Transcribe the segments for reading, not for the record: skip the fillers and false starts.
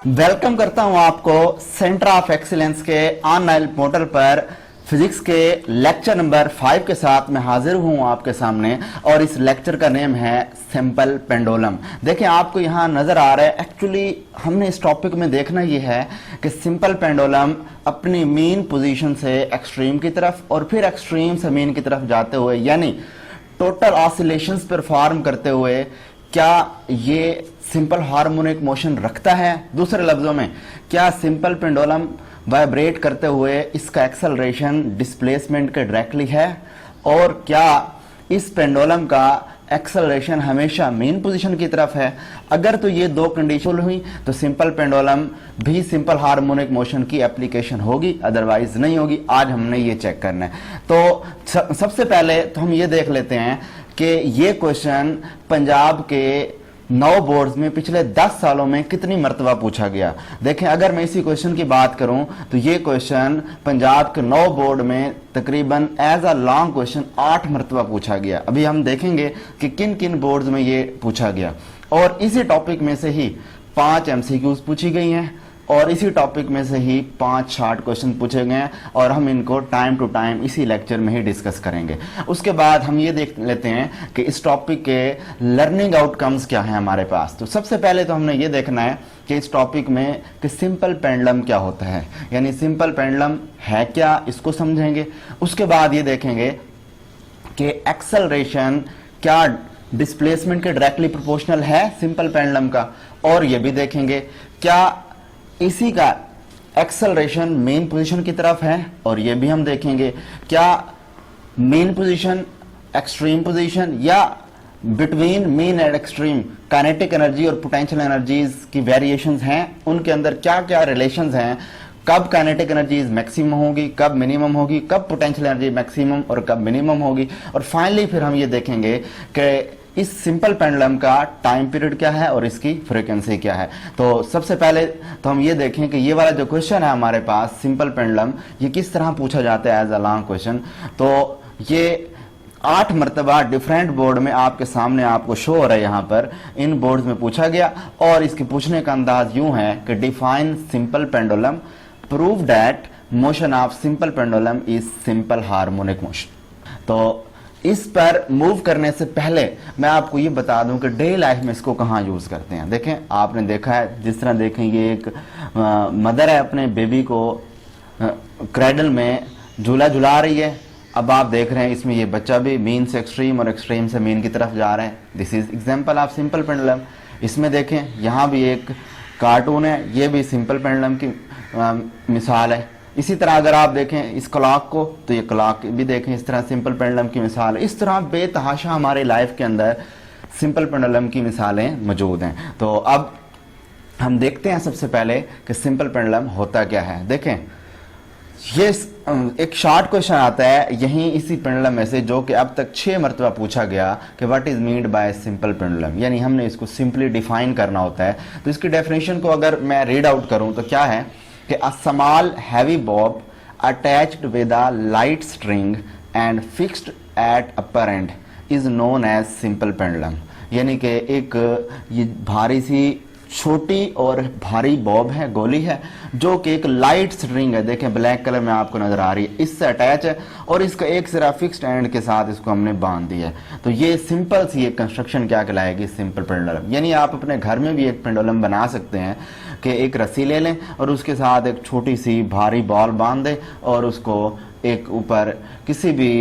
Welcome करता हूं आपको सेंटर ऑफ एक्सीलेंस के ऑनलाइन पोर्टल पर फिजिक्स के लेक्चर नंबर 5 के साथ मैं हाजिर हूं आपके सामने। और इस लेक्चर का नेम है सिंपल पेंडुलम। देखिए आपको यहां नजर आ रहा है, एक्चुअली हमने इस टॉपिक में देखना यह है कि सिंपल पेंडुलम अपनी मीन पोजीशन से एक्सट्रीम की तरफ और फिर एक्सट्रीम से मीन की तरफ जाते हुए यानी टोटल ऑसिलेशंस परफॉर्म करते हुए क्या ये सिंपल हार्मोनिक मोशन रखता है। दूसरे लफ्जों में, क्या सिंपल पेंडुलम वाइब्रेट करते हुए इसका एक्सेलरेशन डिस्प्लेसमेंट के डायरेक्टली है, और क्या इस पेंडुलम का एक्सेलरेशन हमेशा मेन पोजीशन की तरफ है। अगर तो ये दो कंडीशन हुई तो सिंपल पेंडुलम भी सिंपल हार्मोनिक मोशन की एप्लीकेशन होगी, अदरवाइज नहीं होगी। आज हमने ये चेक करना है। तो सबसे पहले तो हम ये देख लेते हैं कि ये क्वेश्चन पंजाब के 9 बोर्ड्स में पिछले 10 सालों में कितनी मरतबा पूछा गया। देखें, अगर मैं इसी क्वेश्चन की बात करूं तो ये क्वेश्चन पंजाब के 9 बोर्ड में तकरीबन एज अ लॉन्ग क्वेश्चन 8 मरतबा पूछा गया। अभी हम देखेंगे कि किन किन बोर्ड्स में ये पूछा गया। और इसी टॉपिक में से ही 5 MCQs पूछी गई हैं और इसी टॉपिक में से ही 5 शॉर्ट क्वेश्चन पूछे गए हैं, और हम इनको टाइम टू टाइम इसी लेक्चर में ही डिस्कस करेंगे। उसके बाद हम ये देख लेते हैं कि इस टॉपिक के लर्निंग आउटकम्स क्या हैं हमारे पास। तो सबसे पहले तो हमने ये देखना है कि इस टॉपिक में कि सिंपल पेंडुलम क्या होता है, यानी सिंपल पेंडुलम है क्या, इसको समझेंगे। उसके बाद ये देखेंगे कि एक्सेलरेशन क्या डिस्प्लेसमेंट के डायरेक्टली प्रोपोर्शनल है सिंपल पेंडुलम का, और ये भी देखेंगे क्या इसी का एक्सेलरेशन मेन पोजीशन की तरफ है, और ये भी हम देखेंगे क्या मेन पोजीशन एक्सट्रीम पोजीशन या between main and extreme kinetic energy और पोटेंशियल एनर्जीज की वेरिएशंस हैं, उनके अंदर क्या क्या रिलेशंस हैं, कब काइनेटिक एनर्जीज मैक्सिमम होगी, कब मिनिमम होगी, कब पोटेंशियल एनर्जी मैक्सिमम और कब मिनिमम होगी। और फाइनली फिर हम ये देखेंगे कि इस सिंपल पेंडुलम का टाइम पीरियड क्या है और इसकी फ्रीक्वेंसी क्या है। तो सबसे पहले तो हम ये देखें कि ये वाला जो क्वेश्चन है हमारे पास सिंपल पेंडुलम, ये किस तरह पूछा जाता है एज अ लॉन्ग क्वेश्चन। तो ये 8 मरतबा डिफरेंट बोर्ड में आपके सामने आपको शो हो रहा है, यहाँ पर इन बोर्ड्स में पूछा गया। और इसके पूछने का अंदाज यूं है कि define simple pendulum, prove that motion of simple pendulum is simple harmonic motion. तो इस पर मूव करने से पहले मैं आपको ये बता दूं कि डे लाइफ में इसको कहाँ यूज करते हैं। देखें, आपने देखा है, जिस तरह देखें ये एक मदर है अपने बेबी को क्रैडल में झूला झुला रही है। अब आप देख रहे हैं इसमें ये बच्चा भी मीन से एक्सट्रीम और एक्सट्रीम से मीन की तरफ जा रहे हैं। This is example of simple pendulum. इसमें देखें यहाँ भी एक कार्टून है, ये भी सिंपल पेंडुलम की मिसाल है। इसी तरह अगर आप देखें इस क्लॉक को तो ये क्लॉक भी देखें, इस तरह सिंपल पेंडुलम की मिसाल है। इस तरह बेतहाशा हमारे लाइफ के अंदर सिंपल पेंडुलम की मिसालें मौजूद हैं। तो अब हम देखते हैं सबसे पहले कि सिंपल पेंडुलम होता क्या है। देखें, ये एक शॉर्ट क्वेश्चन आता है यहीं इसी पेंडुलम में से, जो कि अब तक 6 मरतबा पूछा गया कि what is meant by simple pendulum, यानी हमने इसको सिंपली डिफाइन करना होता है। तो इसकी डेफिनेशन को अगर मैं रीड आउट करूं तो क्या है कि a small heavy bob attached with a light string and fixed at upper end is known as simple pendulum। यानी कि एक ये भारी सी छोटी और भारी बॉब है, गोली है, जो कि एक लाइट स्ट्रिंग है, देखें ब्लैक कलर में आपको नजर आ रही है, इससे अटैच है और इसका एक सिरा फिक्स्ड एंड के साथ इसको हमने बांध दिया है। तो ये सिंपल सी एक कंस्ट्रक्शन क्या कहलाएगी, सिंपल पेंडुलम। यानी आप अपने घर में भी एक पेंडुलम बना सकते हैं कि एक रस्सी ले लें और उसके साथ एक छोटी सी भारी बॉल बांध दें और उसको एक ऊपर किसी भी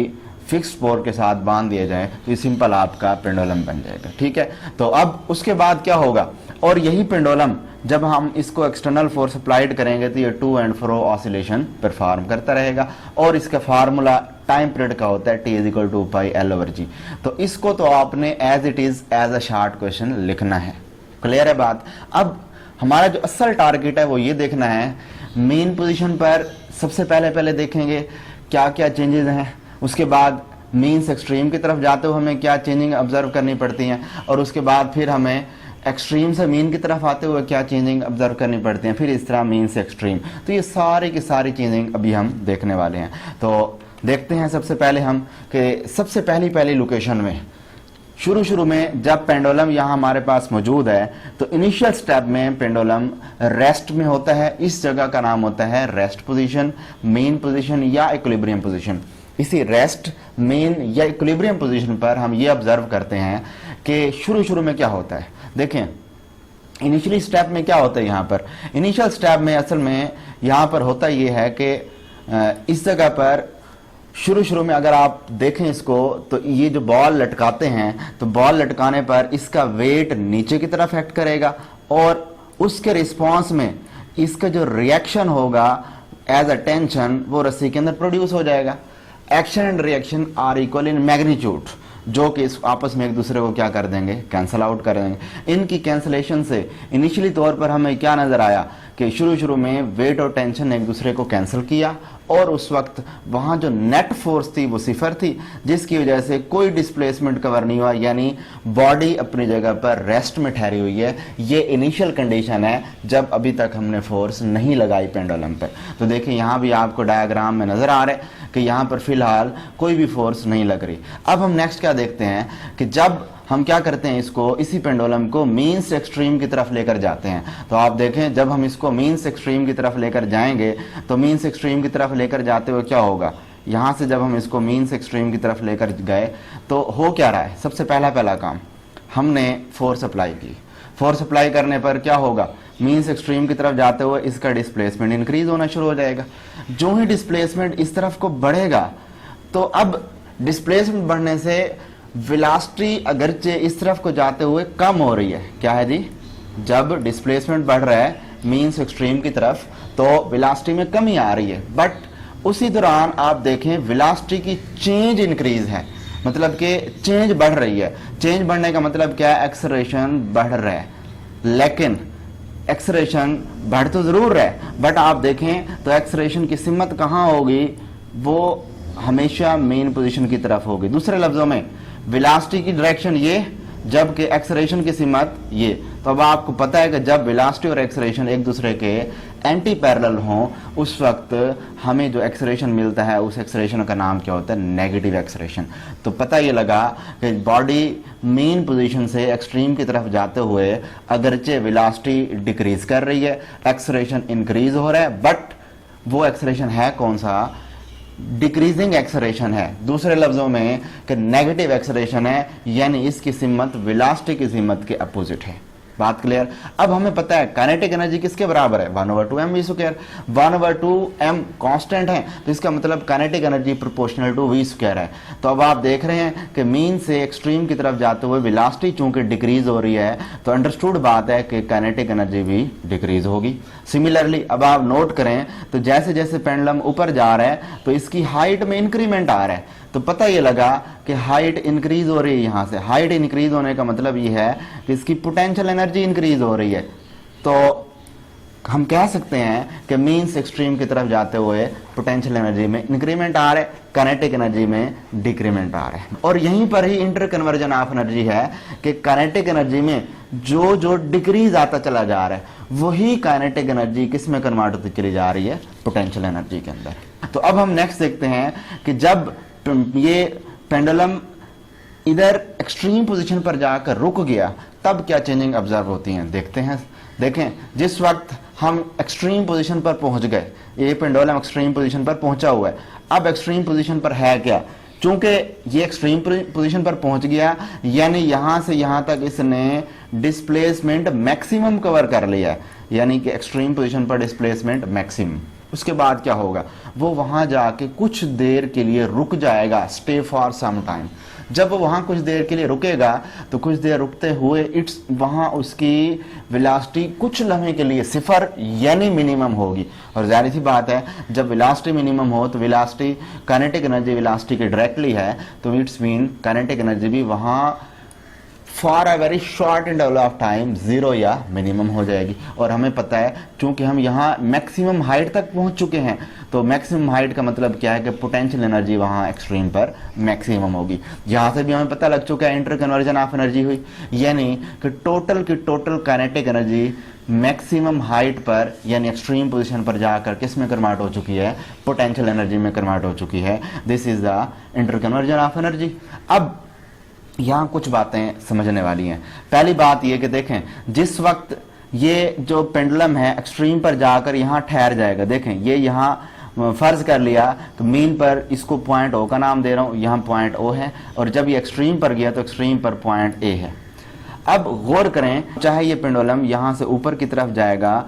फिक्स पोर के साथ बांध दिया जाए, तो ये सिंपल आपका पेंडुलम बन जाएगा। ठीक है, तो अब उसके बाद क्या होगा, और यही पेंडुलम जब हम इसको एक्सटर्नल फोर्स अप्लाइड करेंगे तो ये to and fro oscillation perform करता रहेगा। और इसका फार्मूला टाइम पीरियड का होता है T=πL/g। तो इसको तो आपने as it is as a short question लिखना है। क्लियर है बात। अब हमारा जो असल टारगेट है वो ये देखना है मेन पोजीशन पर सबसे पहले देखेंगे क्या क्या चेंजेस हैं, उसके बाद मीन से एक्सट्रीम की तरफ जाते हुए हमें क्या चेंजिंग ऑब्जर्व करनी पड़ती हैं, और उसके बाद फिर हमें एक्सट्रीम से मीन की तरफ आते हुए क्या चेंजिंग ऑब्जर्व करनी पड़ती हैं, फिर इस तरह मीन से एक्सट्रीम। तो ये सारी की सारी चेंजिंग अभी हम देखने वाले हैं। तो देखते हैं सबसे पहले हम कि सबसे पहली लोकेशन में शुरू शुरू में जब पेंडुलम यहाँ हमारे पास मौजूद है तो इनिशियल स्टेप में पेंडुलम रेस्ट में होता है। इस जगह का नाम होता है रेस्ट पोजीशन, मेन पोजीशन या इक्विलिब्रियम पोजीशन। इसी रेस्ट, मेन या इक्विलिब्रियम पोजीशन पर हम ये ऑब्जर्व करते हैं कि शुरू शुरू में क्या होता है। देखें इनिशियली स्टेप में क्या होता है। यहाँ पर इनिशियल स्टेप में असल में यहाँ पर होता ये है कि इस जगह पर शुरू शुरू में अगर आप देखें इसको तो ये जो बॉल लटकाते हैं तो बॉल लटकाने पर इसका वेट नीचे की तरफ एक्ट करेगा और उसके रिस्पॉन्स में इसका जो रिएक्शन होगा एज अ टेंशन वो रस्सी के अंदर प्रोड्यूस हो जाएगा। Action and reaction are equal in magnitude, जो कि इस आपस में एक दूसरे को क्या कर देंगे, कैंसल आउट कर देंगे। इनकी कैंसलेशन से इनिशियली तौर पर हमें क्या नजर आया कि शुरू शुरू में वेट और टेंशन ने एक दूसरे को कैंसिल किया और उस वक्त वहां जो नेट फोर्स थी वो सिफर थी, जिसकी वजह से कोई डिस्प्लेसमेंट कवर नहीं हुआ, यानी बॉडी अपनी जगह पर रेस्ट में ठहरी हुई है। ये इनिशियल कंडीशन है जब अभी तक हमने फोर्स नहीं लगाई पेंडुलम पर। तो देखिए यहाँ भी आपको डायग्राम में नजर आ रहा है कि यहाँ पर फिलहाल कोई भी फोर्स नहीं लग रही। अब हम नेक्स्ट क्या देखते हैं कि जब हम क्या करते हैं, इसको इसी पेंडुलम को मीन्स एक्सट्रीम की तरफ लेकर जाते हैं। तो आप देखें जब हम इसको मीन्स एक्सट्रीम की तरफ लेकर जाएंगे तो मीन्स एक्सट्रीम की तरफ लेकर जाते हुए क्या होगा, यहाँ से जब हम इसको मीन्स एक्सट्रीम की तरफ लेकर गए तो हो क्या रहा है। सबसे पहला काम हमने फोर्स अप्लाई की। फोर्स अप्लाई करने पर क्या होगा, मीन्स एक्सट्रीम की तरफ जाते हुए इसका डिस्प्लेसमेंट इंक्रीज होना शुरू हो जाएगा। जो ही डिस्प्लेसमेंट इस तरफ को बढ़ेगा तो अब डिस्प्लेसमेंट बढ़ने से वेलोसिटी अगरचे इस तरफ को जाते हुए कम हो रही है। क्या है जी, जब डिस्प्लेसमेंट बढ़ रहा है मीन्स एक्सट्रीम की तरफ तो वेलोसिटी में कमी आ रही है, बट उसी दौरान आप देखें वेलोसिटी की चेंज इंक्रीज है, मतलब कि चेंज बढ़ रही है। चेंज बढ़ने का मतलब क्या है, एक्सेलरेशन बढ़ रहा है। लेकिन एक्सेलरेशन बढ़ तो जरूर रहा है बट आप देखें तो एक्सेलरेशन की सिमत कहाँ होगी, वो हमेशा मेन पोजीशन की तरफ होगी। दूसरे लफ्जों में वेलोसिटी की डायरेक्शन ये, जबकि एक्सेलरेशन की सिमत ये। तो अब आपको पता है कि जब वेलोसिटी और एक्सेलरेशन एक दूसरे के एंटी पैरेलल हों उस वक्त हमें जो एक्सेलरेशन मिलता है उस एक्सेलरेशन का नाम क्या होता है, नेगेटिव एक्सेलरेशन। तो पता ये लगा कि बॉडी मेन पोजीशन से एक्सट्रीम की तरफ जाते हुए अगरचे वेलोसिटी डिक्रीज कर रही है, एक्सेलरेशन इंक्रीज हो रहा है, बट वो एक्सेलरेशन है कौन सा, डिक्रीजिंग एक्सेलरेशन है। दूसरे लफ्जों में कि नेगेटिव एक्सेलरेशन है, यानी इसकी सिमत वेलोसिटी की सिमत के अपोजिट है। बात क्लियर। अब हमें पता है काइनेटिक एनर्जी किसके बराबर है, 1/2mv²। 1/2m कांस्टेंट है तो इसका मतलब kinetic energy proportional to v² है। तो अब आप देख रहे हैं कि मीन से एक्सट्रीम की तरफ जाते हुए वेलोसिटी चूंकि डिक्रीज हो रही है तो अंडरस्टूड बात है कि काइनेटिक एनर्जी भी डिक्रीज होगी। सिमिलरली अब आप नोट करें तो जैसे जैसे पेंडुलम ऊपर जा रहा है तो इसकी हाइट में इंक्रीमेंट आ रहा है। तो पता ये लगा कि हाइट इंक्रीज हो रही है। यहाँ से हाइट इंक्रीज होने का मतलब ये है कि इसकी पोटेंशियल एनर्जी इंक्रीज हो रही है। तो हम कह सकते हैं कि मीन्स एक्सट्रीम की तरफ जाते हुए पोटेंशियल एनर्जी में इंक्रीमेंट आ रहा है, काइनेटिक एनर्जी में डिक्रीमेंट आ रहा है। और यहीं पर ही इंटर कन्वर्जन ऑफ एनर्जी है कि काइनेटिक एनर्जी में जो जो डिक्रीज आता चला जा रहा है वही काइनेटिक एनर्जी किस में कन्वर्ट होती चली जा रही है, पोटेंशियल एनर्जी के अंदर। तो अब हम नेक्स्ट देखते हैं कि जब ये पेंडुलम इधर एक्सट्रीम पोजीशन पर जाकर रुक गया तब क्या चेंजिंग ऑब्जर्व होती हैं, देखते हैं। देखें जिस वक्त हम एक्सट्रीम पोजीशन पर पहुंच गए, ये पेंडुलम एक्सट्रीम पोजीशन पर पहुंचा हुआ है। अब एक्सट्रीम पोजीशन पर है क्या, चूंकि ये एक्सट्रीम पोजीशन पर पहुंच गया यानी यहां से यहां तक इसने डिस्प्लेसमेंट मैक्सिमम कवर कर लिया है, यानी कि एक्सट्रीम पोजीशन पर डिस्प्लेसमेंट मैक्सिमम। उसके बाद क्या होगा, वो वहां जाके कुछ देर के लिए रुक जाएगा, स्टे फॉर सम टाइम। जब वो वहां कुछ देर के लिए रुकेगा तो कुछ देर रुकते हुए इट्स वहां उसकी वेलोसिटी कुछ लम्हे के लिए सिफर यानी मिनिमम होगी। और जाहिर सी बात है जब वेलोसिटी मिनिमम हो तो वेलोसिटी काइनेटिक एनर्जी वेलोसिटी के डायरेक्टली है, तो इट्स मीन काइनेटिक एनर्जी भी वहां for a very short interval of time zero या मिनिमम हो जाएगी। और हमें पता है चूंकि हम यहाँ मैक्सिमम हाइट तक पहुंच चुके हैं तो मैक्सिमम हाइट का मतलब क्या है कि पोटेंशियल एनर्जी वहाँ एक्सट्रीम पर मैक्सिमम होगी। यहाँ से भी हमें पता लग चुका है इंटर कन्वर्जन ऑफ एनर्जी हुई, यानी कि टोटल की total kinetic energy maximum height पर यानी एक्सट्रीम पोजीशन पर जाकर किस में कन्वर्ट हो चुकी है, पोटेंशियल एनर्जी में कन्वर्ट हो चुकी है। This is the inter conversion of energy. अब यहाँ कुछ बातें समझने वाली हैं। पहली बात ये कि देखें, जिस वक्त ये जो पेंडुलम है एक्सट्रीम पर जाकर यहाँ ठहर जाएगा, देखें ये यहाँ फर्ज कर लिया तो मीन पर इसको पॉइंट ओ का नाम दे रहा हूँ, यहाँ पॉइंट ओ है, और जब ये एक्सट्रीम पर गया तो एक्सट्रीम पर पॉइंट ए है। अब गौर करें, चाहे ये पेंडुलम यहाँ से ऊपर की तरफ जाएगा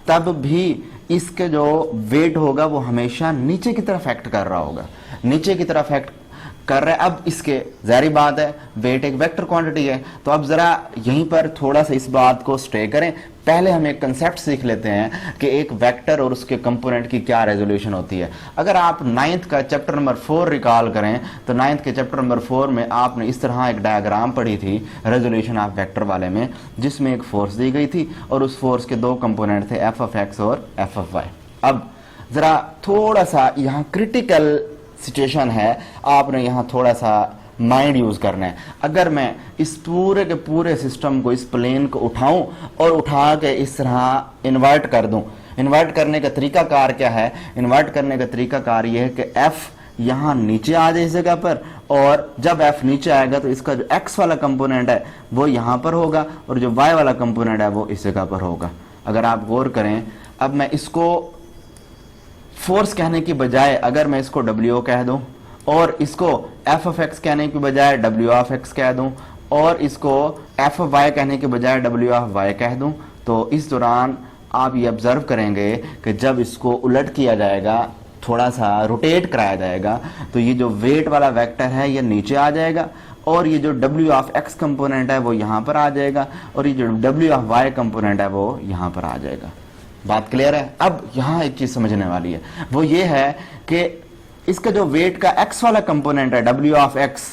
तब भी इसके जो वेट होगा वो हमेशा नीचे की तरफ एक्ट कर रहा होगा, नीचे की तरफ एक्ट कर रहे हैं। अब इसके जाहिर बात है वेट एक वेक्टर क्वांटिटी है, तो अब जरा यहीं पर थोड़ा सा इस बात को स्टे करें। पहले हम एक कंसेप्ट सीख लेते हैं कि एक वेक्टर और उसके कंपोनेंट की क्या रेजोल्यूशन होती है। अगर आप 9th का चैप्टर नंबर 4 रिकॉल करें तो 9th के चैप्टर नंबर 4 में आपने इस तरह एक डायग्राम पढ़ी थी रेजोल्यूशन ऑफ वेक्टर वाले में, जिसमें एक फोर्स दी गई थी और उस फोर्स के दो कंपोनेंट थे एफ ऑफ एक्स और एफ ऑफ वाई। अब जरा थोड़ा सा यहाँ क्रिटिकल सिचुएशन है, आपने यहाँ थोड़ा सा माइंड यूज करना है। अगर मैं इस पूरे के पूरे सिस्टम को, इस प्लेन को उठाऊं और उठा के इस तरह इन्वर्ट कर दूं, इन्वर्ट करने का तरीकाकार क्या है? इन्वर्ट करने का तरीकाकार यह है कि एफ यहाँ नीचे आ जाए इस जगह पर, और जब एफ नीचे आएगा तो इसका जो एक्स वाला कंपोनेंट है वो यहाँ पर होगा और जो वाई वाला कंपोनेंट है वो इस जगह पर होगा। अगर आप गौर करें, अब मैं इसको फोर्स कहने की बजाय अगर मैं इसको डब्ल्यू कह दूं और इसको एफ ऑफ एक्स कहने की बजाय डब्ल्यू ऑफ एक्स कह दूं और इसको एफ ऑफ वाई कहने के बजाय डब्ल्यू ऑफ वाई कह दूं, तो इस दौरान आप ये ऑब्जर्व करेंगे कि जब इसको उलट किया जाएगा, थोड़ा सा रोटेट कराया जाएगा, तो ये जो वेट वाला वेक्टर है ये नीचे आ जाएगा और ये जो डब्ल्यू ऑफ एक्स कंपोनेंट है वो यहाँ पर आ जाएगा और ये जो डब्ल्यू ऑफ वाई कंपोनेंट है वो यहाँ पर आ जाएगा। बात क्लियर है? अब यहाँ एक चीज समझने वाली है, वो ये है कि इसका जो वेट का एक्स वाला कंपोनेंट है डब्ल्यू ऑफ एक्स,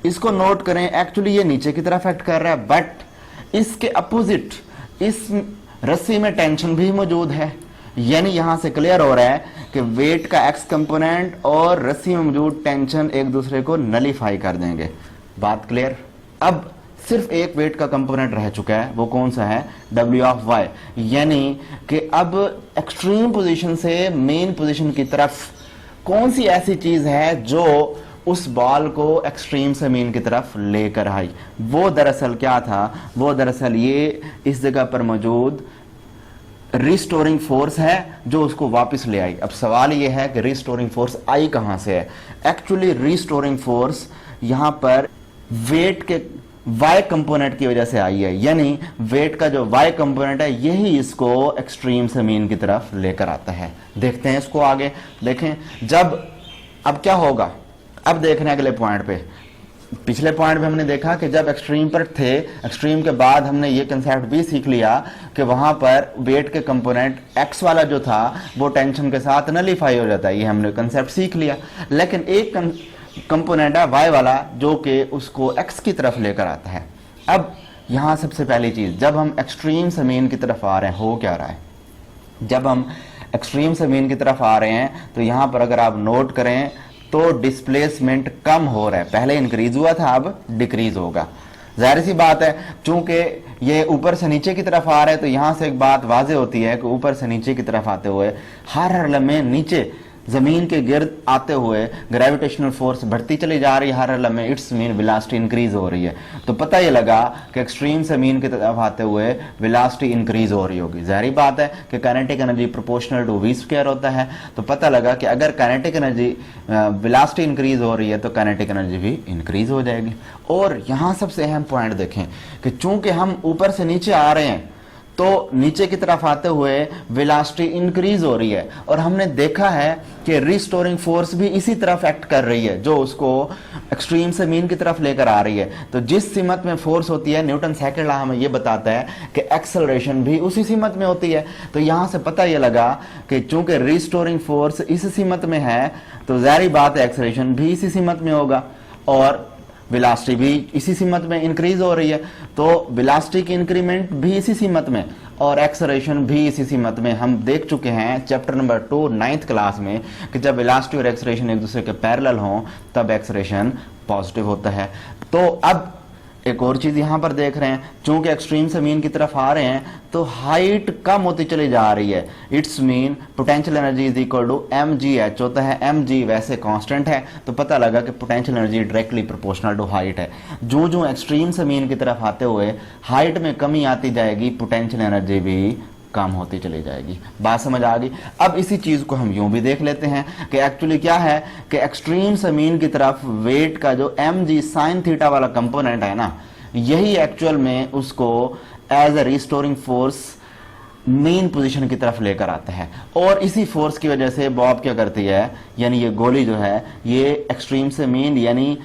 इसको नोट करें, एक्चुअली ये नीचे की तरफ एक्ट कर रहा है, बट इसके अपोजिट इस रस्सी में टेंशन भी मौजूद है। यानी यहां से क्लियर हो रहा है कि वेट का एक्स कंपोनेंट और रस्सी में मौजूद टेंशन एक दूसरे को नलीफाई कर देंगे। बात क्लियर? अब सिर्फ एक वेट का कंपोनेंट रह चुका है, वो कौन सा है? W of Y. यानी कि अब एक्सट्रीम पोजीशन से मेन पोजीशन की तरफ कौन सी ऐसी चीज है जो उस बॉल को एक्सट्रीम से मीन की तरफ लेकर आई? वो दरअसल क्या था? वो दरअसल ये इस जगह पर मौजूद रिस्टोरिंग फोर्स है जो उसको वापस ले आई। अब सवाल ये है कि रिस्टोरिंग फोर्स आई कहां से है? एक्चुअली रिस्टोरिंग फोर्स यहां पर वेट के वाई कंपोनेंट की वजह से आई है। यानी वेट का जो वाई कंपोनेंट है यही इसको एक्सट्रीम से मीन की तरफ लेकर आता है। देखते हैं इसको आगे। देखें जब अब क्या होगा, अब देखने अगले पॉइंट पे। पिछले पॉइंट पे हमने देखा कि जब एक्सट्रीम पर थे, एक्सट्रीम के बाद हमने ये कंसेप्ट भी सीख लिया कि वहां पर वेट के कंपोनेंट एक्स वाला जो था वो टेंशन के साथ नलीफाई हो जाता है, ये हमने कंसेप्ट सीख लिया। लेकिन एक कंपोनेंट है वाई वाला जो कि उसको एक्स की तरफ लेकर आता है। अब यहां सबसे पहली चीज, जब हम एक्सट्रीम से मीन की तरफ आ रहे हैं, हो क्या रहा है? जब हम एक्सट्रीम से मीन की तरफ आ रहे हैं तो यहां पर अगर आप नोट करें तो डिस्प्लेसमेंट कम हो रहा है। पहले इंक्रीज हुआ था, अब डिक्रीज होगा। जाहिर सी बात है, चूंकि ये ऊपर से नीचे की तरफ आ रहा है तो यहां से एक बात वाजे होती है कि ऊपर से नीचे की तरफ आते हुए हर लम्हे नीचे जमीन के गिर्द आते हुए ग्रेविटेशनल फोर्स बढ़ती चली जा रही है, हर लम्हे इट्स मीन वेलोसिटी इंक्रीज हो रही है। तो पता ये लगा कि एक्सट्रीम से मीन की तरफ आते हुए वेलोसिटी इंक्रीज हो रही होगी। जाहिर बात है कि kinetic energy proportional to V square होता है, तो पता लगा कि अगर काइनेटिक एनर्जी वेलोसिटी इंक्रीज हो रही है तो काइनेटिक एनर्जी भी इंक्रीज हो जाएगी। और यहाँ सबसे अहम पॉइंट देखें कि चूंकि हम ऊपर से नीचे आ रहे हैं तो नीचे की तरफ आते हुए वेलोसिटी इंक्रीज हो रही है, और हमने देखा है कि रिस्टोरिंग फोर्स भी इसी तरफ एक्ट कर रही है जो उसको एक्सट्रीम से मीन की तरफ लेकर आ रही है। तो जिस सीमत में फोर्स होती है, न्यूटन सेकंड लॉ हमें यह बताता है कि एक्सेलरेशन भी उसी सीमत में होती है। तो यहां से पता यह लगा कि चूंकि रिस्टोरिंग फोर्स इस सीमत में है तो जाहिर बात है एक्सेलरेशन भी इसी सीमत में होगा और वेलोसिटी भी इसी सीमत में इंक्रीज हो रही है। तो वेलोसिटी की इंक्रीमेंट भी इसी सीमत में और एक्सेलरेशन भी इसी सीमत में। हम देख चुके हैं चैप्टर नंबर 2 9th क्लास में कि जब वेलोसिटी और एक्सेलरेशन एक दूसरे के पैरेलल हों तब एक्सेलरेशन पॉजिटिव होता है। तो अब एक और चीज यहां पर देख रहे हैं, चूंकि एक्सट्रीम से मीन की तरफ आ रहे हैं तो हाइट कम होती चली जा रही है। It's mean potential energy is equal to mgh होता है। mg वैसे कांस्टेंट है तो पता लगा कि potential energy directly proportional to height है। जो जो एक्सट्रीम से मीन की तरफ आते हुए हाइट में कमी आती जाएगी, पोटेंशियल एनर्जी भी कम होती चली जाएगी। बात समझ आ गई। अब इसी चीज को हम यूं भी देख लेते हैं कि एक्चुअली क्या है कि एक्सट्रीम से मीन की तरफ वेट का जो mg साइन थीटा वाला कंपोनेंट है ना, यही एक्चुअल में उसको as a restoring force mean position की तरफ लेकर आता है। और इसी फोर्स की वजह से बॉब क्या करती है, यानी ये गोली जो है ये एक्सट्रीम से मीन यानी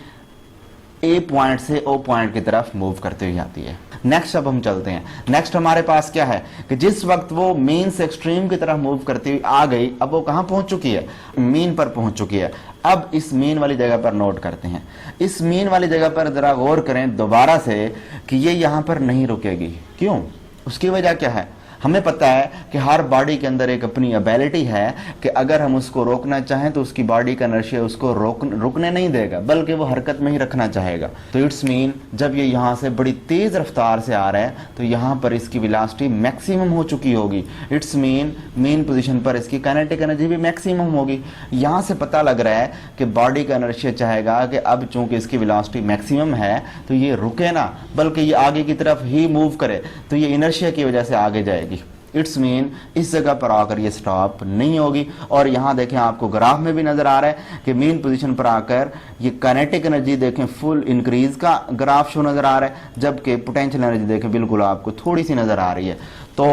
ए पॉइंट से ओ पॉइंट की तरफ मूव करते हुए आती है। नेक्स्ट अब हम चलते हैं। नेक्स्ट हमारे पास क्या है कि जिस वक्त वो मीन से एक्सट्रीम की तरफ मूव करती हुई आ गई, अब वो कहां पहुंच चुकी है, मीन पर पहुंच चुकी है। अब इस मीन वाली जगह पर नोट करते हैं। इस मीन वाली जगह पर जरा गौर करें दोबारा से कि ये यहां पर नहीं रुकेगी। क्यों? उसकी वजह क्या है? हमें पता है कि हर बॉडी के अंदर एक अपनी एबिलिटी है कि अगर हम उसको रोकना चाहें तो उसकी बॉडी का इनर्शिया उसको रुकने नहीं देगा, बल्कि वो हरकत में ही रखना चाहेगा। तो इट्स मीन जब ये यहाँ से बड़ी तेज रफ्तार से आ रहा है तो यहाँ पर इसकी वेलोसिटी मैक्सिमम हो चुकी होगी। इट्स मीन मेन पोजीशन पर इसकी काइनेटिक एनर्जी भी मैक्सिमम होगी। यहाँ से पता लग रहा है कि बॉडी का इनर्शिया चाहेगा कि अब चूंकि इसकी वेलोसिटी मैक्सिमम है तो ये रुके ना, बल्कि ये आगे की तरफ ही मूव करे, तो ये इनर्शिया की वजह से आगे जाएगी। इट्स मीन इस जगह पर आकर ये स्टॉप नहीं होगी। और यहां देखें आपको ग्राफ में भी नजर आ रहा है कि मेन पोजीशन पर आकर ये काइनेटिक एनर्जी देखें फुल इंक्रीज का ग्राफ शो नजर आ रहा है, जबकि पोटेंशियल एनर्जी देखें बिल्कुल आपको थोड़ी सी नजर आ रही है। तो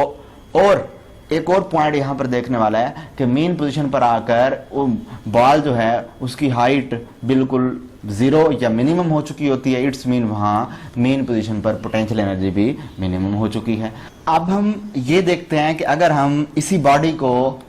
और एक और पॉइंट यहां पर देखने वाला है कि मेन पोजीशन पर आकर वो बॉल जो है उसकी हाइट बिल्कुल जीरो या मिनिमम हो चुकी होती है। इट्स मीन वहां मेन पोजीशन पर पोटेंशियल एनर्जी भी मिनिमम हो चुकी है। अब हम ये देखते हैं कि अगर हम इसी बॉडी को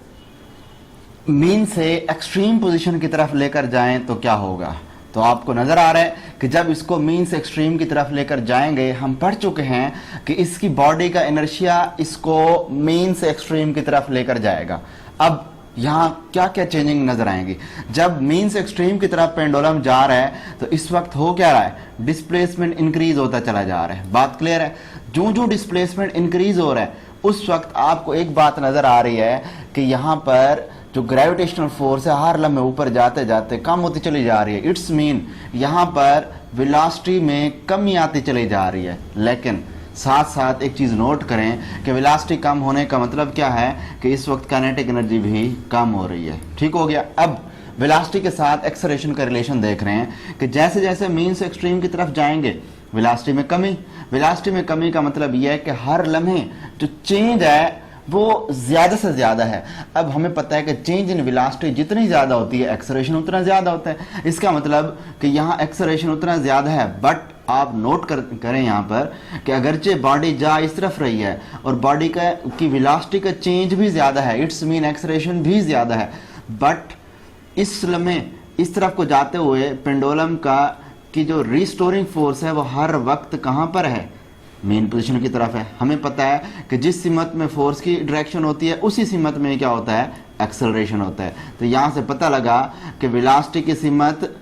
मीन से एक्सट्रीम पोजीशन की तरफ लेकर जाएं तो क्या होगा। तो आपको नजर आ रहा है कि जब इसको मीन से एक्सट्रीम की तरफ लेकर जाएंगे, हम पढ़ चुके हैं कि इसकी बॉडी का इनर्शिया इसको मीन से एक्सट्रीम की तरफ लेकर जाएगा। अब यहाँ क्या क्या चेंजिंग नजर आएंगी। जब मीन से एक्सट्रीम की तरफ पेंडुलम जा रहा है तो इस वक्त हो क्या रहा है, डिस्प्लेसमेंट इंक्रीज होता चला जा रहा है। बात क्लियर है? जो जो डिस्प्लेसमेंट इंक्रीज हो रहा है उस वक्त आपको एक बात नजर आ रही है कि यहाँ पर जो ग्रेविटेशनल फोर्स है हर लम्हे ऊपर जाते जाते कम होती चली जा रही है। इट्स मीन यहाँ पर वेलोसिटी में कमी आती चली जा रही है। लेकिन साथ साथ एक चीज नोट करें कि वेलोसिटी कम होने का मतलब क्या है कि इस वक्त काइनेटिक एनर्जी भी कम हो रही है। ठीक हो गया। अब वेलोसिटी के साथ एक्सेलरेशन का रिलेशन देख रहे हैं कि जैसे जैसे मीन से एक्सट्रीम की तरफ जाएंगे वेलोसिटी में कमी। वेलोसिटी में कमी का मतलब यह है कि हर लम्हे जो चेंज है वो ज्यादा से ज्यादा है। अब हमें पता है कि चेंज इन वेलोसिटी जितनी ज्यादा होती है एक्सेलरेशन उतना ज्यादा होता है। इसका मतलब कि यहाँ एक्सेलरेशन उतना ज्यादा है, बट आप नोट करें यहाँ पर कि अगरचे बॉडी जा इस तरफ रही है और बॉडी की वेलोसिटी का चेंज भी ज्यादा है, इट्स मीन एक्सेलरेशन भी ज्यादा है, बट इस लम्हे इस तरफ को जाते हुए पेंडुलम की जो रिस्टोरिंग फोर्स है वो हर वक्त कहाँ पर है, मेन पोजीशन की तरफ है। हमें पता है कि जिस सिमत में फोर्स की डायरेक्शन होती है उसी सिमत में क्या होता है, एक्सेलरेशन होता है। तो यहाँ से पता लगा कि वेलोसिटी की सिमत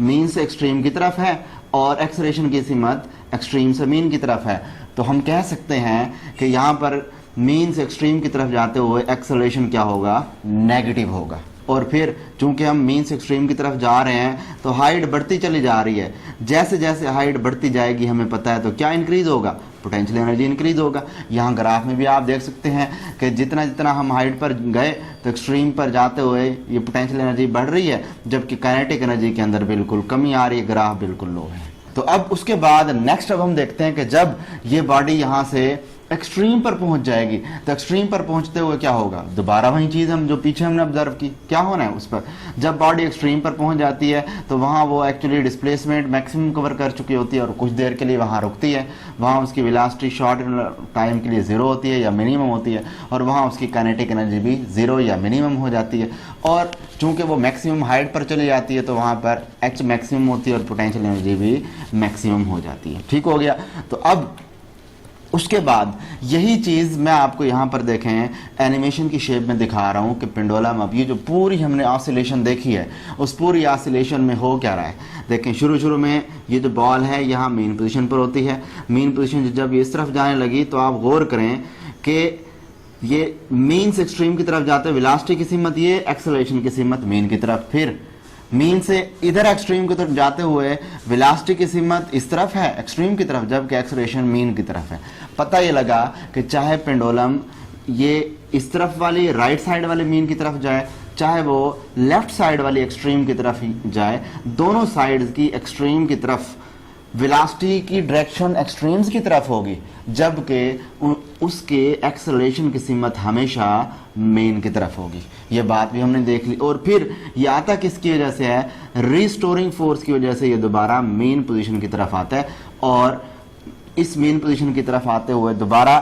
मीन से एक्सट्रीम की तरफ है और एक्सेलरेशन की सिमत एक्सट्रीम से मीन की तरफ है। तो हम कह सकते हैं कि यहाँ पर मीन से एक्सट्रीम की तरफ जाते हुए एक्सेलरेशन क्या होगा, नेगेटिव होगा। और फिर चूंकि हम मीन से एक्सट्रीम की तरफ जा रहे हैं तो हाइट बढ़ती चली जा रही है। जैसे जैसे हाइट बढ़ती जाएगी हमें पता है तो क्या इंक्रीज होगा, पोटेंशियल एनर्जी इंक्रीज होगा। यहाँ ग्राफ में भी आप देख सकते हैं कि जितना जितना हम हाइट पर गए तो एक्सट्रीम पर जाते हुए ये पोटेंशियल एनर्जी बढ़ रही है, जबकि काइनेटिक एनर्जी के अंदर बिल्कुल कमी आ रही है, ग्राफ बिल्कुल लो है। तो अब उसके बाद नेक्स्ट अब हम देखते हैं कि जब ये बॉडी यहाँ से एक्सट्रीम पर पहुंच जाएगी तो एक्सट्रीम पर पहुंचते हुए क्या होगा, दोबारा वही चीज हम जो पीछे हमने ऑब्जर्व की, क्या होना है उस पर। जब बॉडी एक्सट्रीम पर पहुंच जाती है तो वहां वो एक्चुअली डिस्प्लेसमेंट मैक्सिमम कवर कर चुकी होती है और कुछ देर के लिए वहां रुकती है। वहां उसकी वेलोसिटी शॉर्ट टाइम के लिए जीरो होती है या मिनिमम होती है, और वहां उसकी काइनेटिक एनर्जी भी जीरो या मिनिमम हो जाती है। और चूंकि वो मैक्सिमम हाइट पर चली जाती है तो वहां पर एच मैक्सिमम होती है और पोटेंशियल एनर्जी भी मैक्सिमम हो जाती है। ठीक हो गया। तो अब उसके बाद यही चीज मैं आपको यहां पर देखें एनिमेशन की शेप में दिखा रहा हूं कि पेंडुलम, अब ये जो पूरी हमने ऑसिलेशन देखी है उस पूरी ऑसिलेशन में हो क्या रहा है। देखें शुरू में ये जो बॉल है यहाँ मेन पोजीशन पर होती है। मेन पोजीशन जब ये इस तरफ जाने लगी तो आप गौर करें कि ये मीन से एक्सट्रीम की तरफ जाते हैं वेलोसिटी की सीमत ये, एक्सेलरेशन की सीमत मीन की तरफ। फिर मीन से इधर एक्सट्रीम की तरफ जाते हुए वेलोसिटी की सीमत इस तरफ है एक्सट्रीम की तरफ, जबकि एक्सेलरेशन मीन की तरफ है। पता ये लगा कि चाहे पेंडुलम ये इस तरफ वाली राइट साइड वाले मीन की तरफ जाए, चाहे वो लेफ्ट साइड वाली एक्सट्रीम की तरफ ही जाए, दोनों साइड्स की एक्सट्रीम की तरफ वेलोसिटी की डायरेक्शन एक्सट्रीम्स की तरफ होगी, जबकि उसके एक्सेलरेशन की सीमत हमेशा मेन की तरफ होगी। ये बात भी हमने देख ली। और फिर ये आता किसकी वजह से है, रिस्टोरिंग फोर्स की वजह से ये दोबारा मेन पोजीशन की तरफ आता है। और इस मेन पोजीशन की तरफ आते हुए दोबारा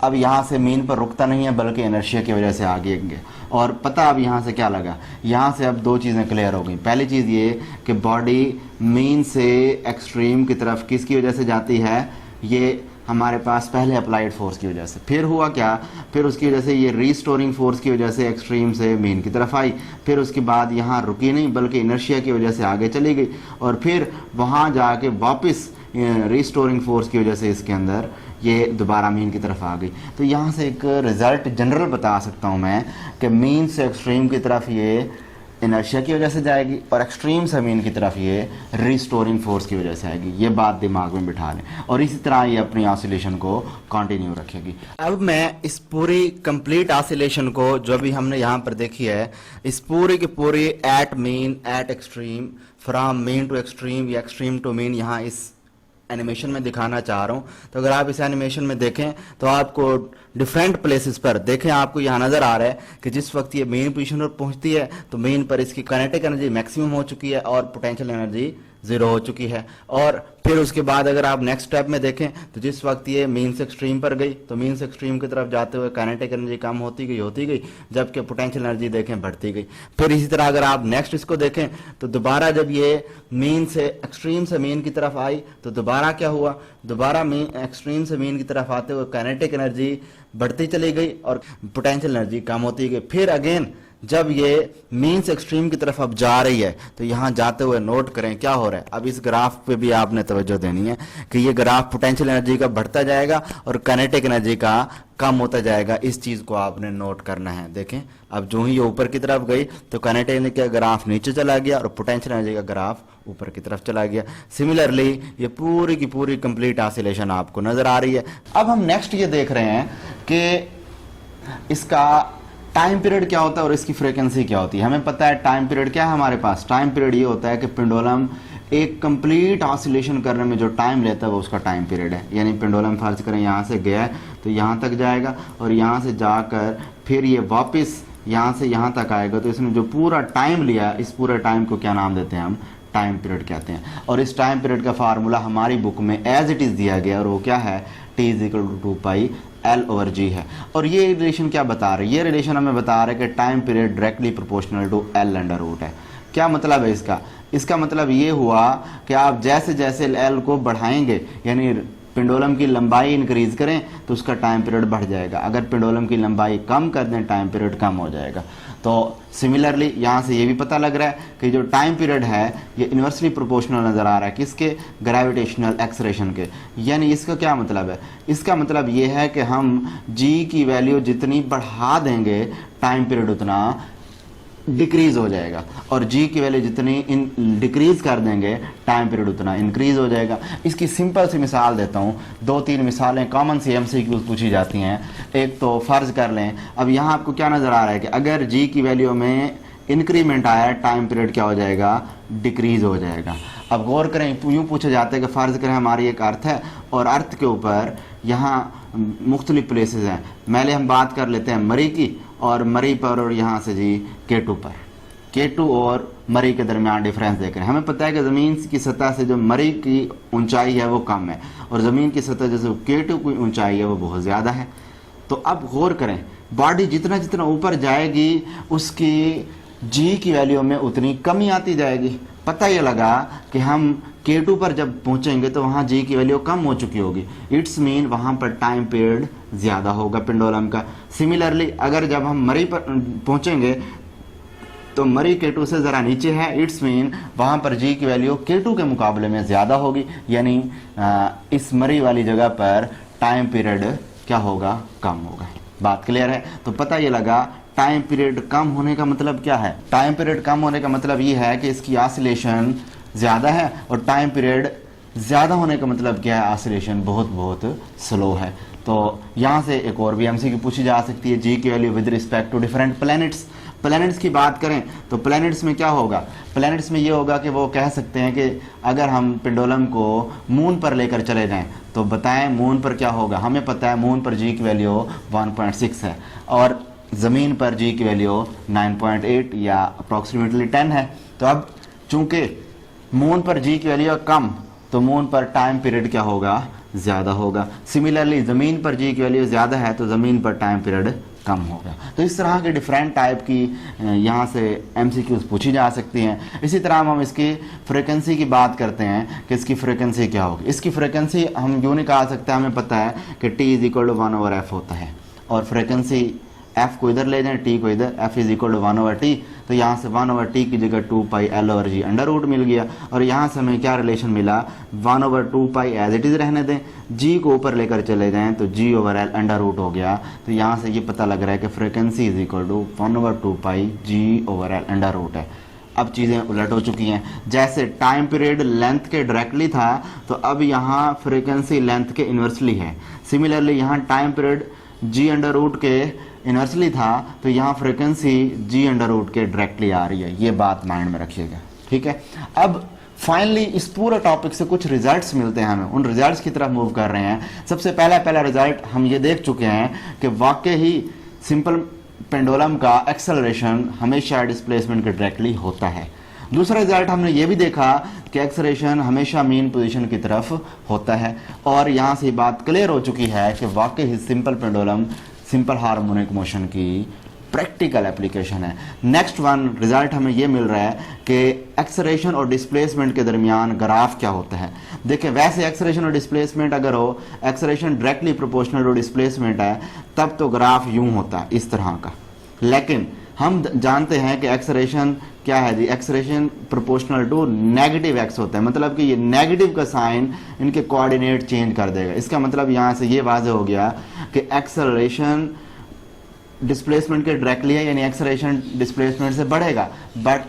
अब यहाँ से मेन पर रुकता नहीं है बल्कि इनर्शिया की वजह से आगे गए। और पता अब यहाँ से क्या लगा, यहाँ से अब दो चीज़ें क्लियर हो गई। पहली चीज़ ये कि बॉडी मेन से एक्सट्रीम की तरफ किसकी वजह से जाती है, ये हमारे पास पहले अप्लाइड फोर्स की वजह से। फिर हुआ क्या, फिर उसकी वजह से ये रीस्टोरिंग फोर्स की वजह से एक्सट्रीम से मेन की तरफ आई। फिर उसके बाद यहाँ रुकी नहीं बल्कि इनर्शिया की वजह से आगे चली गई। और फिर वहाँ जाके वापस रीस्टोरिंग फोर्स की वजह से इसके अंदर ये दोबारा मीन की तरफ आ गई। तो यहाँ से एक रिजल्ट जनरल बता सकता हूँ मैं कि मीन से एक्सट्रीम की तरफ ये इनर्शिया की वजह से जाएगी और एक्सट्रीम से मीन की तरफ ये रिस्टोरिंग फोर्स की वजह से आएगी। ये बात दिमाग में बिठा लें और इसी तरह ये अपनी ऑसिलेशन को कंटिन्यू रखेगी। अब मैं इस पूरी कंप्लीट ऑसिलेशन को जो भी हमने यहाँ पर देखी है, इस पूरी की पूरी at mean at extreme, from mean to extreme या एक्सट्रीम टू मीन यहाँ इस एनिमेशन में दिखाना चाह रहा हूं। तो अगर आप इस एनिमेशन में देखें तो आपको डिफरेंट प्लेसेस पर देखें, आपको यहां नजर आ रहा है कि जिस वक्त ये मेन पोजीशन पर पहुंचती है तो मेन पर इसकी काइनेटिक एनर्जी मैक्सिमम हो चुकी है और पोटेंशियल एनर्जी जीरो हो चुकी है। और फिर उसके बाद अगर आप नेक्स्ट स्टेप में देखें तो जिस वक्त ये मीन से एक्सट्रीम पर गई तो मीन से एक्सट्रीम की तरफ जाते हुए काइनेटिक एनर्जी कम होती गई, जबकि पोटेंशियल एनर्जी देखें बढ़ती गई। फिर इसी तरह अगर आप नेक्स्ट इसको देखें तो दोबारा जब ये मीन से एक्सट्रीम से मीन की तरफ आई तो दोबारा क्या हुआ, दोबारा मीन एक्सट्रीम से मीन की तरफ आते हुए काइनेटिक एनर्जी बढ़ती चली गई और पोटेंशियल एनर्जी कम होती गई। फिर अगेन जब ये मीन से एक्सट्रीम की तरफ अब जा रही है तो यहां जाते हुए नोट करें क्या हो रहा है। अब इस ग्राफ पे भी आपने तवज्जो देनी है कि ये ग्राफ पोटेंशियल एनर्जी का बढ़ता जाएगा और काइनेटिक एनर्जी का कम होता जाएगा। इस चीज को आपने नोट करना है। देखें अब जो ही ये ऊपर की तरफ गई तो काइनेटिक एनर्जी का ग्राफ नीचे चला गया और पोटेंशियल एनर्जी का ग्राफ ऊपर की तरफ चला गया। सिमिलरली ये पूरी की पूरी कंप्लीट ऑसिलेशन आपको नजर आ रही है। अब हम नेक्स्ट ये देख रहे हैं कि इसका टाइम पीरियड क्या होता है और इसकी फ्रीक्वेंसी क्या होती है। हमें पता है टाइम पीरियड क्या है हमारे पास। टाइम पीरियड ये होता है कि पेंडुलम एक कंप्लीट ऑसिलेशन करने में जो टाइम लेता है वो उसका टाइम पीरियड है। यानी पेंडुलम फर्ज करें यहाँ से गया है तो यहाँ तक जाएगा और यहाँ से जाकर फिर ये वापस यहाँ से यहाँ तक आएगा, तो इसने जो पूरा टाइम लिया इस पूरे टाइम को क्या नाम देते हैं हम, टाइम पीरियड कहते हैं। और इस टाइम पीरियड का फार्मूला हमारी बुक में एज इट इज दिया गया और वो क्या है, T = 2πL/G है। और ये रिलेशन क्या बता रहा है, ये रिलेशन हमें बता रहा है कि time period directly proportional to L/√है। क्या मतलब है इसका, इसका मतलब ये हुआ कि आप जैसे जैसे L को बढ़ाएंगे यानी पेंडुलम की लंबाई इंक्रीज करें तो उसका टाइम पीरियड बढ़ जाएगा। अगर पेंडुलम की लंबाई कम कर दें टाइम पीरियड कम हो जाएगा। तो सिमिलरली यहाँ से ये भी पता लग रहा है कि जो टाइम पीरियड है ये इन्वर्सली प्रोपोर्शनल नज़र आ रहा है किसके, ग्रेविटेशनल एक्सेलरेशन के। यानी इसका क्या मतलब है, इसका मतलब ये है कि हम g की वैल्यू जितनी बढ़ा देंगे टाइम पीरियड उतना डिक्रीज हो जाएगा और g की वैल्यू जितनी डिक्रीज कर देंगे टाइम पीरियड उतना इंक्रीज हो जाएगा। इसकी सिंपल सी मिसाल देता हूँ, 2-3 मिसालें कॉमन सी MCQs पूछी जाती हैं। एक तो फर्ज कर लें, अब यहाँ आपको क्या नज़र आ रहा है कि अगर g की वैल्यू में इंक्रीमेंट आया टाइम पीरियड क्या हो जाएगा, डिक्रीज हो जाएगा। अब गौर करें, यूँ पूछे जाते हैं कि फ़र्ज़ करें हमारी एक अर्थ है और अर्थ के ऊपर यहाँ मुख्तलिफ प्लेसेस हैं। पहले हम बात कर लेते हैं मरी की, और मरी पर और यहाँ से जी K2 पर। K2 और मरी के दरमियान डिफरेंस देख रहे हैं। हमें पता है कि ज़मीन की सतह से जो मरी की ऊंचाई है वो कम है और ज़मीन की सतह जैसे K2 की ऊंचाई है वो बहुत ज़्यादा है। तो अब गौर करें, बॉडी जितना जितना ऊपर जाएगी उसकी g की वैल्यू में उतनी कमी आती जाएगी। पता ये लगा कि हम K2 पर जब पहुंचेंगे तो वहां G की वैल्यू कम हो चुकी होगी, इट्स मीन वहां पर टाइम पीरियड ज़्यादा होगा पेंडुलम का। सिमिलरली अगर जब हम मरी पर पहुंचेंगे तो मरी K2 से ज़रा नीचे है, इट्स मीन वहां पर G की वैल्यू K2 के मुकाबले में ज़्यादा होगी, यानी इस मरी वाली जगह पर टाइम पीरियड क्या होगा, कम होगा। बात क्लियर है? तो पता ये लगा टाइम पीरियड कम होने का मतलब क्या है। टाइम पीरियड कम होने का मतलब ये है कि इसकी ऑसिलेशन ज़्यादा है, और टाइम पीरियड ज़्यादा होने का मतलब क्या है, ऑसिलेशन बहुत बहुत स्लो है। तो यहाँ से एक और भी एमसीक्यू पूछी जा सकती है, जी की value with respect to different planets. Planets की बात करें तो प्लैनेट्स में क्या होगा, प्लैनेट्स में ये होगा कि वो कह सकते हैं कि अगर हम पेंडुलम को मून पर लेकर चले जाएं तो बताएं मून पर क्या होगा। हमें पता है मून पर जी की वैल्यू 1.6 है और ज़मीन पर जी की वैल्यू 9.8 या अप्रॉक्सीमेटली 10 है। तो अब चूंकि मून पर जी की वैल्यू कम, तो मून पर टाइम पीरियड क्या होगा, ज़्यादा होगा। सिमिलरली ज़मीन पर जी की वैल्यू ज़्यादा है तो ज़मीन पर टाइम पीरियड कम होगा। तो इस तरह के डिफरेंट टाइप की यहाँ से एमसीक्यूज पूछी जा सकती हैं। इसी तरह हम इसकी फ्रीक्वेंसी की बात करते हैं कि इसकी फ्रीक्वेंसी क्या होगी। इसकी फ्रीक्वेंसी हम यूँ नहीं कहा सकते, हमें पता है कि T = 1/f होता है, और फ्रीक्वेंसी f को इधर ले जाएं, t को इधर, f = 1/t, तो यहाँ से 1/t की जगह 2πL/g अंडर रूट मिल गया। और यहाँ से हमें क्या रिलेशन मिला, 1/2π एज इट इज़ रहने दें, g को ऊपर लेकर चले जाएं तो g/L अंडर रूट हो गया। तो यहाँ से ये पता लग रहा है कि फ्रिक्वेंसी = 1/2π g/L अंडर रूट है। अब चीज़ें उलट हो चुकी हैं, जैसे टाइम पीरियड लेंथ के डायरेक्टली था तो अब यहाँ फ्रिक्वेंसी लेंथ के इन्वर्सली है। सिमिलरली यहाँ time period g under root के इन्वर्सली था तो यहाँ फ्रिक्वेंसी g अंडर रूट के डायरेक्टली आ रही है। ये बात माइंड में रखिएगा, ठीक है। अब फाइनली इस पूरे टॉपिक से कुछ रिजल्ट्स मिलते हैं हमें, उन रिजल्ट्स की तरफ मूव कर रहे हैं। सबसे पहला रिजल्ट हम ये देख चुके हैं कि वाकई ही सिंपल पेंडुलम का एक्सेलरेशन हमेशा डिस्प्लेसमेंट के डायरेक्टली होता है। दूसरा रिजल्ट हमने ये भी देखा कि एक्सेलरेशन हमेशा मीन पोजीशन की तरफ होता है, और यहाँ से बात क्लियर हो चुकी है कि वाकई ही simple pendulum simple harmonic motion की प्रैक्टिकल एप्लीकेशन है। नेक्स्ट वन रिजल्ट हमें ये मिल रहा है कि एक्सेलरेशन और डिस्प्लेसमेंट के दरमियान ग्राफ क्या होता है। देखिए वैसे एक्सेलरेशन और डिस्प्लेसमेंट अगर हो, acceleration directly proportional to displacement है, तब तो ग्राफ यूं होता है इस तरह का। लेकिन हम जानते हैं कि एक्सेलरेशन क्या है जी, acceleration proportional to negative X होता है, मतलब कि ये नेगेटिव का साइन इनके कोऑर्डिनेट चेंज कर देगा। इसका मतलब यहाँ से ये वाज़ेह हो गया कि एक्सेलरेशन डिस्प्लेसमेंट के डायरेक्टली है, यानी एक्सेलरेशन डिस्प्लेसमेंट से बढ़ेगा, but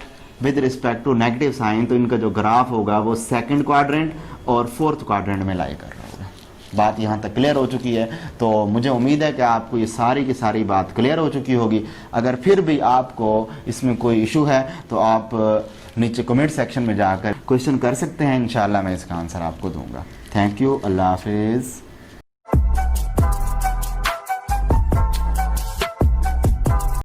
with respect to negative sign, तो इनका जो ग्राफ होगा वो सेकंड क्वाड्रेंट और फोर्थ क्वाड्रेंट में लाई कर रहा होगा। बात यहाँ तक क्लियर हो चुकी है, तो मुझे उम्मीद है कि आपको ये सारी की सारी बात क्लियर हो चुकी होगी। अगर फिर भी आपको इसमें कोई इशू है तो आप नीचे कमेंट सेक्शन में जाकर क्वेश्चन कर सकते हैं, इंशाल्लाह मैं इसका आंसर आपको दूंगा। थैंक यू, अल्लाह हाफिज़।